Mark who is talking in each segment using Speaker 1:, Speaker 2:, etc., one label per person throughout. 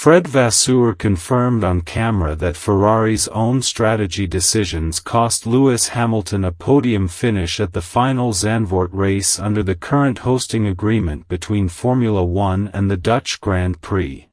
Speaker 1: Fred Vasseur confirmed on camera that Ferrari's own strategy decisions cost Lewis Hamilton a podium finish at the final Zandvoort race under the current hosting agreement between Formula One and the Dutch Grand Prix.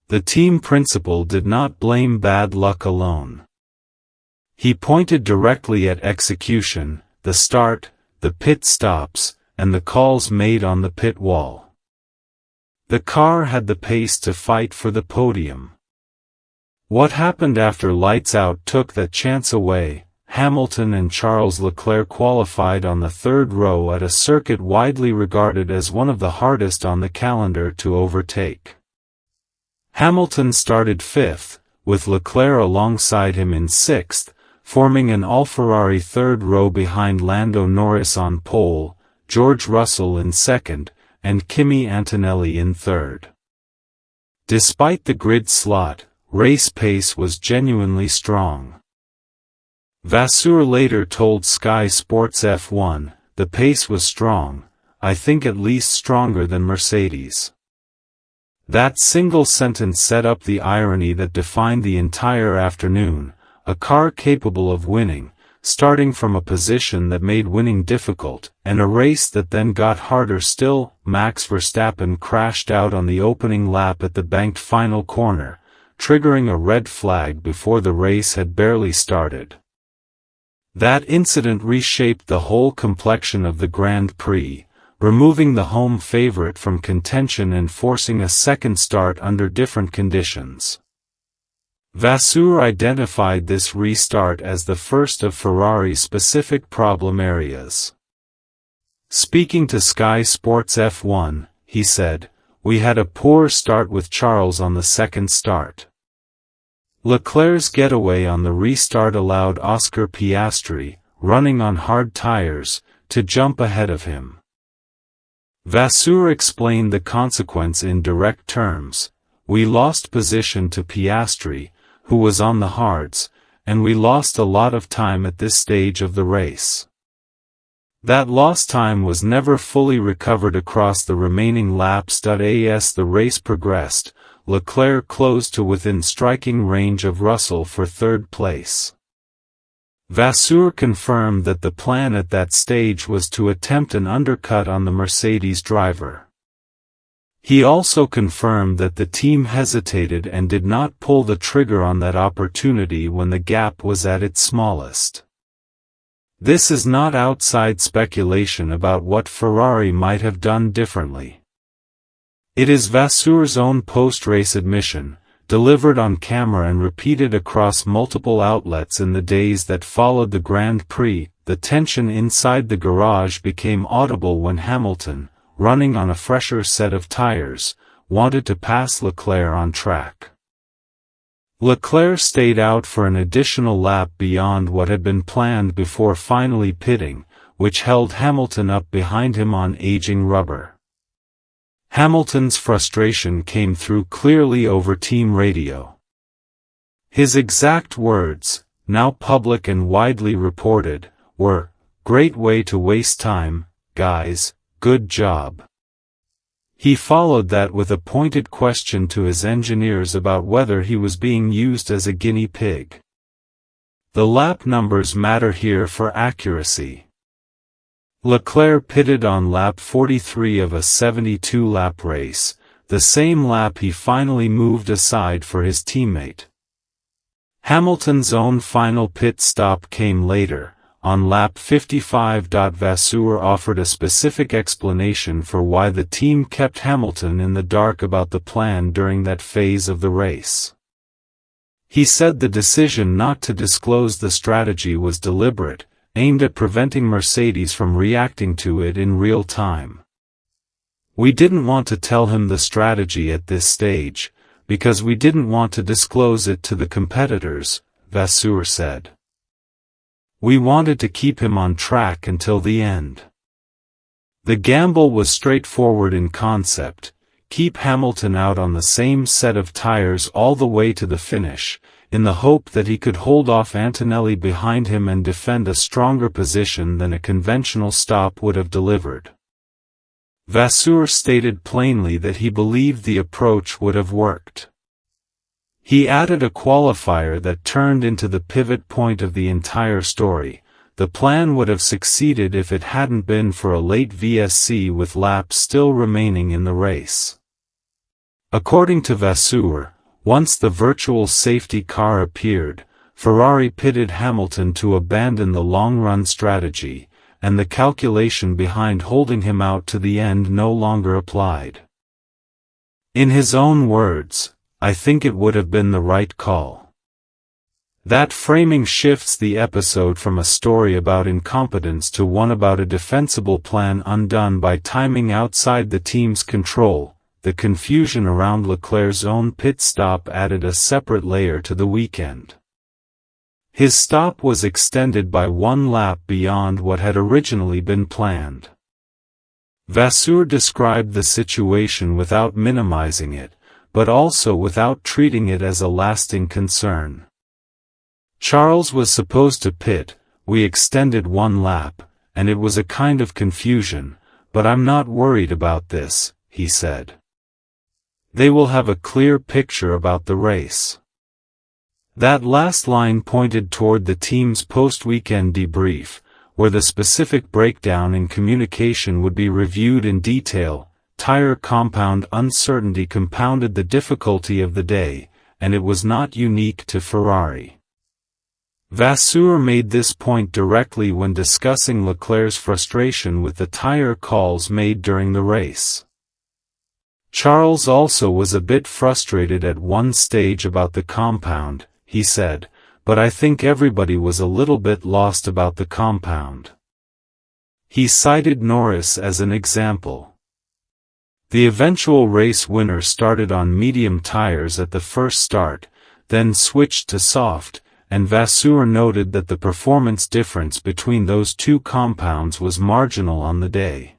Speaker 1: The team principal did not blame bad luck alone. He pointed directly at execution, the start, the pit stops, and the calls made on the pit wall. The car had the pace to fight for the podium. What happened after lights out took that chance away. Hamilton and Charles Leclerc qualified on the third row at a circuit widely regarded as one of the hardest on the calendar to overtake. Hamilton started fifth, with Leclerc alongside him in sixth, forming an all-Ferrari third row behind Lando Norris on pole, George Russell in second, and Kimi Antonelli in third. Despite the grid slot, race pace was genuinely strong. Vasseur later told Sky Sports F1, "The pace was strong, I think at least stronger than Mercedes." That single sentence set up the irony that defined the entire afternoon, a car capable of winning, starting from a position that made winning difficult, and a race that then got harder still. Max Verstappen crashed out on the opening lap at the banked final corner, triggering a red flag before the race had barely started. That incident reshaped the whole complexion of the Grand Prix, removing the home favorite from contention and forcing a second start under different conditions. Vasseur identified this restart as the first of Ferrari's specific problem areas. Speaking to Sky Sports F1, he said, "We had a poor start with Charles on the second start. Leclerc's getaway on the restart allowed Oscar Piastri, running on hard tires, to jump ahead of him." Vasseur explained the consequence in direct terms: "We lost position to Piastri, who was on the hards, and we lost a lot of time at this stage of the race. That lost time was never fully recovered across the remaining laps. As the race progressed, Leclerc closed to within striking range of Russell for third place." Vasseur confirmed that the plan at that stage was to attempt an undercut on the Mercedes driver. He also confirmed that the team hesitated and did not pull the trigger on that opportunity when the gap was at its smallest. This is not outside speculation about what Ferrari might have done differently. It is Vasseur's own post-race admission, delivered on camera and repeated across multiple outlets in the days that followed the Grand Prix. The tension inside the garage became audible when Hamilton, running on a fresher set of tires, wanted to pass Leclerc on track. Leclerc stayed out for an additional lap beyond what had been planned before finally pitting, which held Hamilton up behind him on aging rubber. Hamilton's frustration came through clearly over team radio. His exact words, now public and widely reported, were, "Great way to waste time, guys. Good job." He followed that with a pointed question to his engineers about whether he was being used as a guinea pig. The lap numbers matter here for accuracy. Leclerc pitted on lap 43 of a 72-lap race, the same lap he finally moved aside for his teammate. Hamilton's own final pit stop came later, on lap 55. Vasseur offered a specific explanation for why the team kept Hamilton in the dark about the plan during that phase of the race. He said the decision not to disclose the strategy was deliberate, aimed at preventing Mercedes from reacting to it in real time. "We didn't want to tell him the strategy at this stage, because we didn't want to disclose it to the competitors," Vasseur said. "We wanted to keep him on track until the end." The gamble was straightforward in concept: keep Hamilton out on the same set of tires all the way to the finish, in the hope that he could hold off Antonelli behind him and defend a stronger position than a conventional stop would have delivered. Vasseur stated plainly that he believed the approach would have worked. He added a qualifier that turned into the pivot point of the entire story. The plan would have succeeded if it hadn't been for a late VSC with laps still remaining in the race. According to Vasseur, once the virtual safety car appeared, Ferrari pitted Hamilton to abandon the long-run strategy, and the calculation behind holding him out to the end no longer applied. In his own words, "I think it would have been the right call." That framing shifts the episode from a story about incompetence to one about a defensible plan undone by timing outside the team's control. The confusion around Leclerc's own pit stop added a separate layer to the weekend. His stop was extended by one lap beyond what had originally been planned. Vasseur described the situation without minimizing it, but also without treating it as a lasting concern. "Charles was supposed to pit, we extended one lap, and it was a kind of confusion, but I'm not worried about this," he said. "They will have a clear picture about the race." That last line pointed toward the team's post-weekend debrief, where the specific breakdown in communication would be reviewed in detail. Tire compound uncertainty compounded the difficulty of the day, and it was not unique to Ferrari. Vasseur made this point directly when discussing Leclerc's frustration with the tire calls made during the race. "Charles also was a bit frustrated at one stage about the compound," he said, "but I think everybody was a little bit lost about the compound." He cited Norris as an example. The eventual race winner started on medium tires at the first start, then switched to soft, and Vasseur noted that the performance difference between those two compounds was marginal on the day.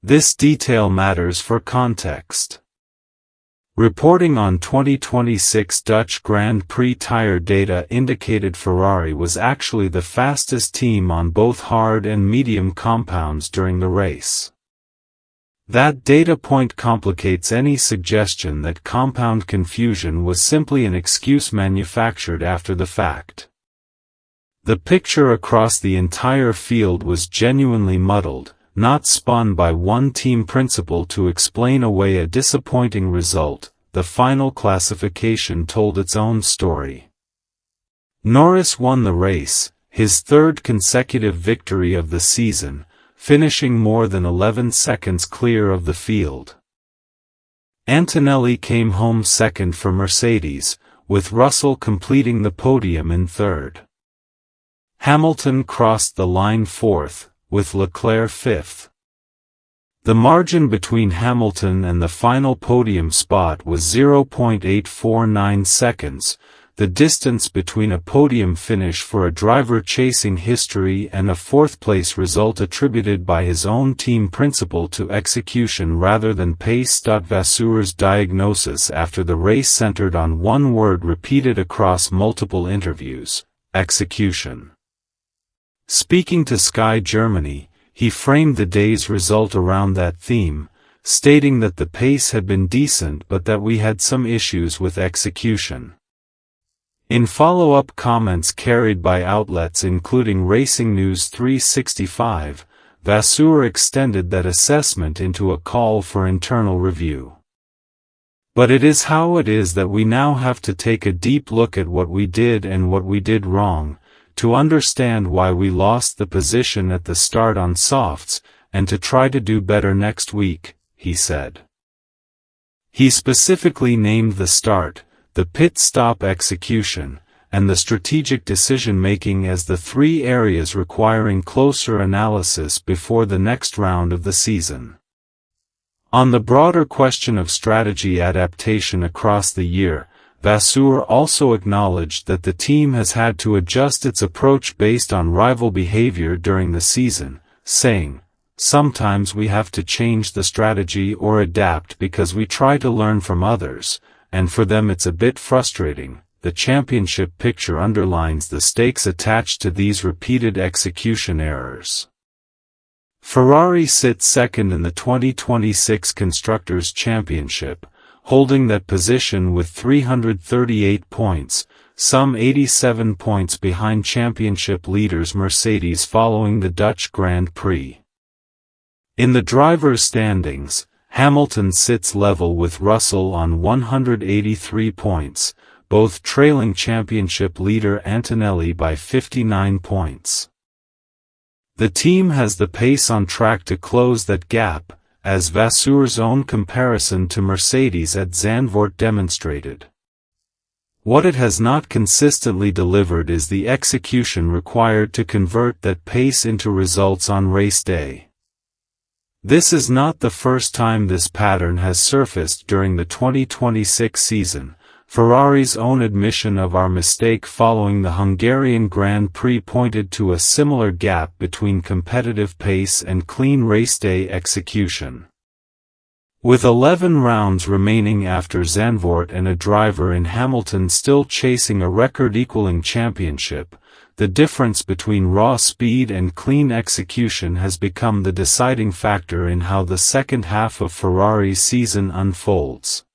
Speaker 1: This detail matters for context. Reporting on 2026 Dutch Grand Prix tire data indicated Ferrari was actually the fastest team on both hard and medium compounds during the race. That data point complicates any suggestion that compound confusion was simply an excuse manufactured after the fact. The picture across the entire field was genuinely muddled, not spun by one team principle to explain away a disappointing result. The final classification told its own story. Norris won the race, his third consecutive victory of the season, finishing more than 11 seconds clear of the field. Antonelli came home second for Mercedes, with Russell completing the podium in third. Hamilton crossed the line fourth, with Leclerc fifth. The margin between Hamilton and the final podium spot was 0.849 seconds, the distance between a podium finish for a driver chasing history and a fourth-place result attributed by his own team principle to execution rather than pace. Vasseur's diagnosis after the race centered on one word repeated across multiple interviews: execution. Speaking to Sky Germany, he framed the day's result around that theme, stating that the pace had been decent but that we had some issues with execution. In follow-up comments carried by outlets including Racing News 365, Vasseur extended that assessment into a call for internal review. "But it is how it is that we now have to take a deep look at what we did and what we did wrong, to understand why we lost the position at the start on softs, and to try to do better next week," he said. He specifically named the start, the pit stop execution, and the strategic decision-making as the three areas requiring closer analysis before the next round of the season. On the broader question of strategy adaptation across the year, Vasseur also acknowledged that the team has had to adjust its approach based on rival behavior during the season, saying, "Sometimes we have to change the strategy or adapt because we try to learn from others, and for them it's a bit frustrating." The championship picture underlines the stakes attached to these repeated execution errors. Ferrari sits second in the 2026 Constructors' Championship, holding that position with 338 points, some 87 points behind championship leaders Mercedes following the Dutch Grand Prix. In the drivers' standings, Hamilton sits level with Russell on 183 points, both trailing championship leader Antonelli by 59 points. The team has the pace on track to close that gap, as Vasseur's own comparison to Mercedes at Zandvoort demonstrated. What it has not consistently delivered is the execution required to convert that pace into results on race day. This is not the first time this pattern has surfaced during the 2026 season. Ferrari's own admission of our mistake following the Hungarian Grand Prix pointed to a similar gap between competitive pace and clean race day execution. With 11 rounds remaining after Zandvoort and a driver in Hamilton still chasing a record-equaling championship, the difference between raw speed and clean execution has become the deciding factor in how the second half of Ferrari's season unfolds.